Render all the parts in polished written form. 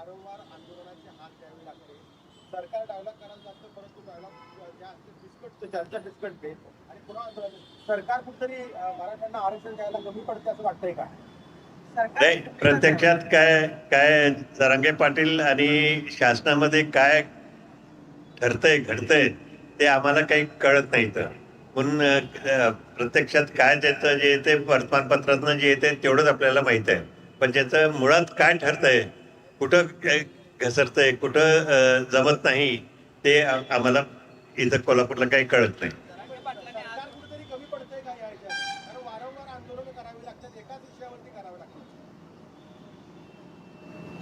वारंवार आंदोलनाचे हात द्यावे लागते, सरकार डायलॉग करायला लागतं, परंतु डायलॉग ज्या असते फिसकटते, चर्चा फिसकटते आणि पुन्हा सरकार कुठेतरी मराठ्यांना आरक्षण द्यायला कमी पडते असं वाटतंय का? नाही, प्रत्यक्षात काय काय जरांगे पाटील आणि शासनामध्ये काय ठरतंय घडतंय ते आम्हाला काही कळत नाही. तर म्हणून प्रत्यक्षात काय त्याचं जे येते वर्तमानपत्रातनं जे येते तेवढंच आपल्याला माहित आहे, पण त्याचं मुळात काय ठरतंय, कुठं घसरतंय, कुठं जमत नाही, ते आम्हाला इथं कोल्हापूरला काही कळत नाही. सरकार कुठेतरी कमी पडतंय का या ह्याच्यात? कारण वारंवार आंदोलन करावी लागतात, एकाच विषयावरती करावे लागतात.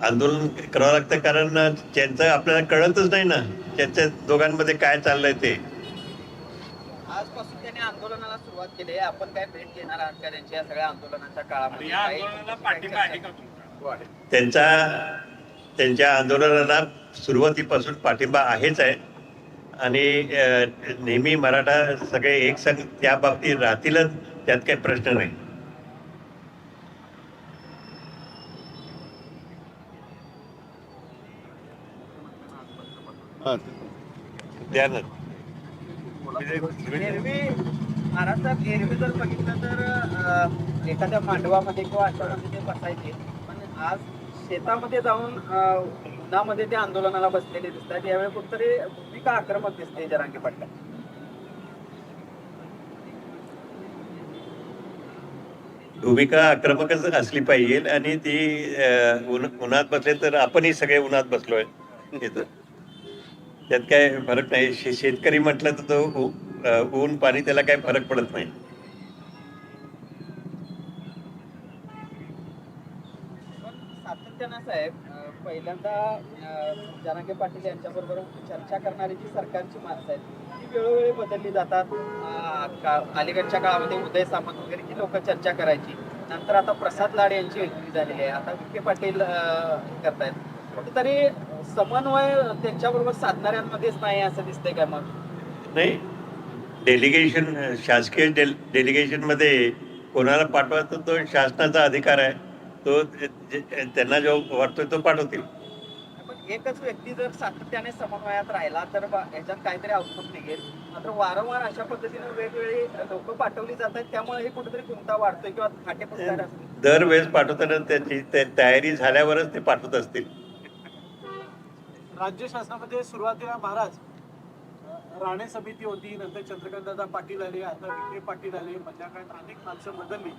आंदोलन करावं लागतं कारण त्यांचं आपल्याला कळतच नाही ना, त्यांच्या दोघांमध्ये काय चाललंय ते. आजपासून त्यांनी आंदोलनाला सुरुवात केली आहे. आपण काय भेट घेणार आहात का त्यांच्या या सगळ्या आंदोलनाच्या काळामध्ये? या आंदोलनाला पाठिंबा आहे का तुमचा? त्यांच्या आंदोलनाला सुरुवातीपासून पाठिंबा आहेच आहे आणि नेहमी मराठा सगळे एकसंघ त्या बाबतीत राहतीलच, त्यात काही प्रश्न नाही. एरवी महाराष्ट्रात एरवी जर बघितलं तर एखाद्या मांडवामध्ये किंवा अशामध्ये ते बसायचे, पण आज शेतामध्ये जाऊन उन्हामध्ये ते आंदोलनाला बसलेले दिसतात. यावेळी कुठतरी भूमिका आक्रमक दिसते जरांगे पाटील. भूमिका आक्रमकच असली पाहिजे आणि ती उन्हात बसले तर आपणही सगळे उन्हात बसलोय इथं, त्यात काय फरक नाही. शेतकरी म्हटलं तर तो ऊन पाणी त्याला काही फरक पडत नाही. सातत्यानं साहेब, पहिल्यांदा जरांगे पाटील यांच्याबरोबर चर्चा करणारी जी सरकारची माणसं आहेत ती वेळोवेळी बदलली जातात. अलीकडच्या काळामध्ये उदय सामंत वगैरे जी लोक चर्चा करायची, नंतर आता प्रसाद लाड यांची एंट्री झालेली आहे, आता विखे पाटील करतायत. कुठेतरी समन्वय त्यांच्याबरोबर साधणाऱ्यांमध्येच नाही असं दिसतंय का? मग नाही, डेलिगेशन, शासकीय डेलिगेशन मध्ये कोणाला पाठवायचा तो शासनाचा अधिकार आहे, तो त्यांना जो वाटतोय तो पाठवतील. पण एकच व्यक्ती जर सातत्याने समन्वयात राहिला तर याच्यात काहीतरी आउटपुट निघेल. मात्र वारंवार अशा पद्धतीने वेगवेगळी लोक पाठवली जातात, त्यामुळे हे कुठेतरी चिंता वाढतोय किंवा फाटेपुसणार असतील. दरवेळेस पाठवताना त्याची तयारी झाल्यावरच ते पाठवत असतील. राज्य शासनामध्ये सुरुवातीला महाराज राणे समिती होती, नंतर चंद्रकांतदादा पाटील आले, आता विखे पाटील आले, मधल्या काळात अनेक माणसं बदलली.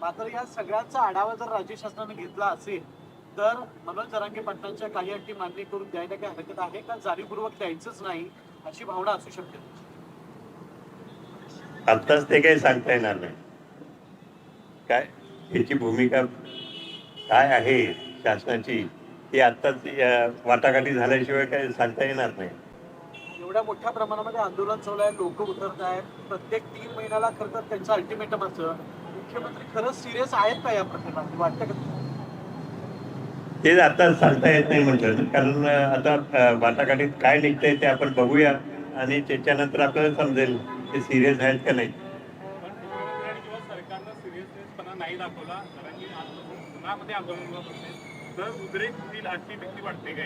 मात्र या सगळ्यांचा आढावा जर राज्य शासनाने घेतला असेल तर मनोज जरांगे पाटलांच्या काही अटी मान्य करून द्यायला काही हरकत आहे का? जाणीवपूर्वक द्यायचंच नाही अशी भावना असू शकते. आत्ताच ते काही सांगता येणार नाही. काय याची भूमिका काय आहे शासनाची ती आत्ताच वाटाघाटी झाल्याशिवाय काही सांगता येणार नाही. एवढ्या मोठ्या प्रमाणामध्ये आंदोलन चालू आहे, लोक उतरत आहेत, प्रत्येक 3 महिन्याला खरं तर त्यांचं अल्टिमेटम असतं. मुख्यमंत्री खरंच सिरियस आहेत का या प्रकरणात, वाटतं का? ते आता सांगता येत नाही म्हटलं, कारण आता वाटाघाटीत काय निघतंय ते आपण बघूया आणि त्याच्यानंतर आपल्याला समजेल ते सिरियस आहेत का नाही. किंवा सरकारनं सिरियसनेसपणा नाही दाखवला, कारण की आजपासून पुण्यामध्ये आंदोलनाला बसले तर उद्रेक होईल अशी भीती वाटते का?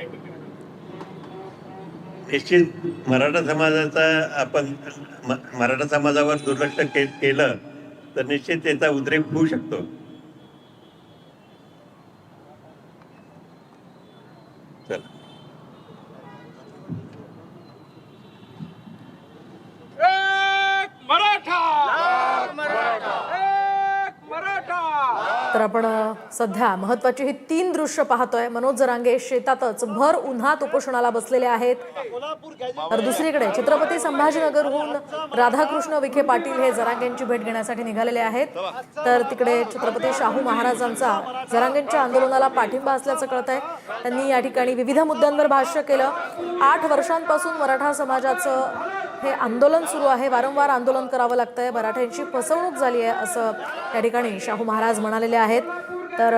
निश्चित मराठा समाजाचा आपण मराठा समाजावर दुर्लक्ष केलं तर निश्चित त्याचा उद्रेक होऊ शकतो. चला, तर आपण सध्या महत्वाची ही 3 दृश्य पाहतोय. मनोज जरांगे शेतातच भर उन्हात उपोषणाला बसलेले आहेत, तर दुसरीकडे छत्रपती संभाजीनगरहून राधाकृष्ण विखे पाटील हे जरांगेंची भेट घेण्यासाठी निघालेले आहेत. तर तिकडे छत्रपती शाहू महाराजांचा जरांगेंच्या आंदोलनाला पाठिंबा असल्याचं कळतंय. त्यांनी या ठिकाणी विविध मुद्द्यांवर भाष्य केलं. 8 वर्षांपासून मराठा समाजाचं हे आंदोलन सुरू आहे, वारंवार आंदोलन करावं लागतंय, मराठ्यांची फसवणूक झाली आहे असं या ठिकाणी शाहू महाराज म्हणालेले आहेत. तर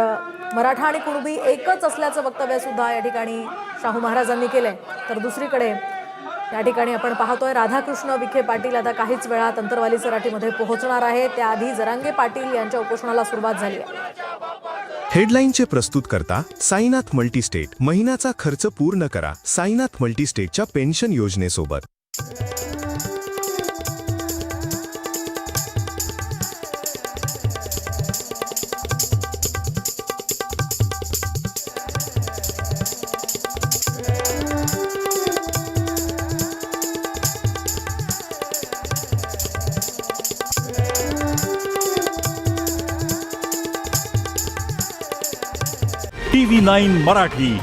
मराठा आणि कुणबी एकच असल्याचं वक्तव्य सुद्धा या ठिकाणी शाहू महाराजांनी केलंय. तर दुसरीकडे या ठिकाणी आपण पाहतोय राधाकृष्ण विखे पाटील आता काहीच वेळात अंतरवाली सराटीमध्ये पोहोचणार आहे. त्याआधी जरांगे पाटील यांच्या उपोषणाला सुरुवात झाली आहे. हेडलाईनचे प्रस्तुतकर्ता साईनाथ मल्टीस्टेट. महिन्याचा खर्च पूर्ण करा साईनाथ मल्टीस्टेटच्या पेन्शन योजनेसोबत. TV9 मराठी,